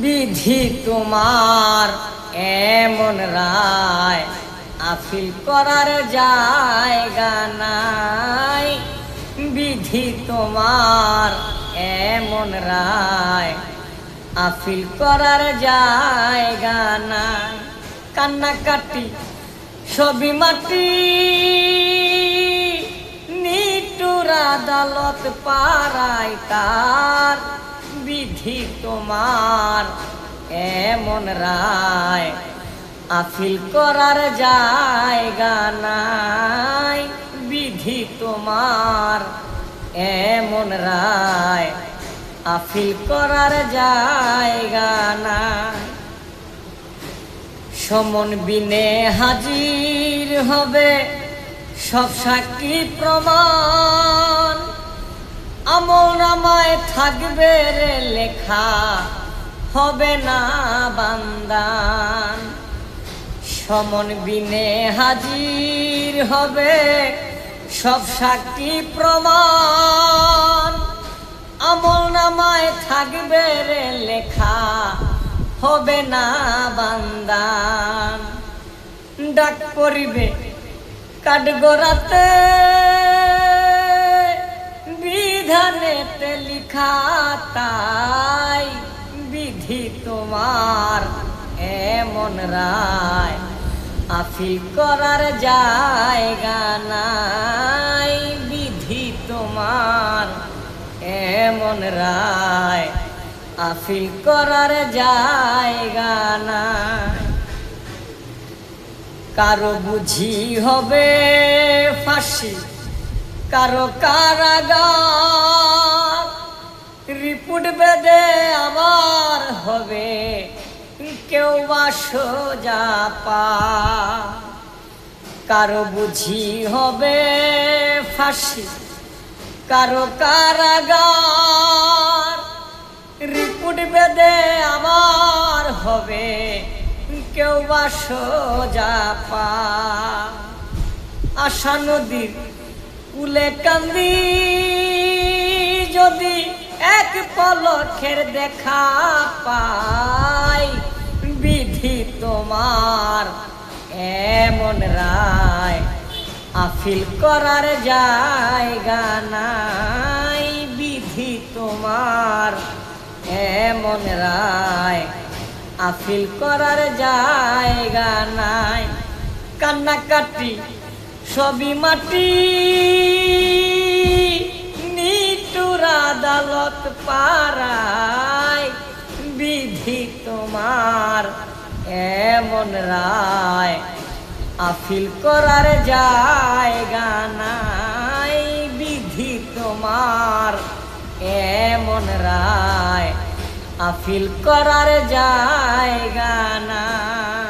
বিধি তোমার এমন রায়, আপিল করার জায়গা নাই। বিধি তোমার এমন রায়, আপিল করার জায়গা নাই। কান্নাকাটি সবই মাটি, নিটুর আদালত পাড়ায় তার। বিধি তোমার এমন রায়, আপিল করার জায়গা নাই। বিধি তোমার এমন রায়, আপিল করার জায়গা নাই। সমন বিনে হাজির হবে সব সাক্ষী প্রমাণ, আমলনামায় থাকবে রে লেখা, হবে না বান্দান। সমন বিনে হাজির হবে সব সাক্ষী প্রমাণ, আমলনামায় থাকবে রে লেখা, হবে না বান্দান। ডাক পড়িবে কাঠগড়াতে, বিধানেতে লিখা তাই। বিধি তোমার এমন রায়, আপিল করার জায়গা নাই। বিধি তোমার এমন রায়, আপিল করার জায়গা নাই। কারো বুঝি হবে ফাঁসি, কারো কারাগার। রিপোর্ট বেদে আবার হবে কেউ বা সোজা পা। কারো বুঝি হবে ফাঁসি, কারো কারাগার। রিপোর্ট বেদে আবার হবে কেউ বা সোজা পা। আশা নদীর কুলে কান্দি যদি এক পলকের দেখা পাই। বিধি তোমার এমন রায়, আপিল করার জায়গা নাই। বিধি তোমার এমন রায়, আপিল করার জায়গা নাই। কান্নাকাটি সবই মাটি, নিটুর আদালত পাড়ায়। বিধি তোমার এমন রায়, আপিল করার জায়গা নাই। বিধি তোমার এমন রায়, আপিল করার জায়গা নাই।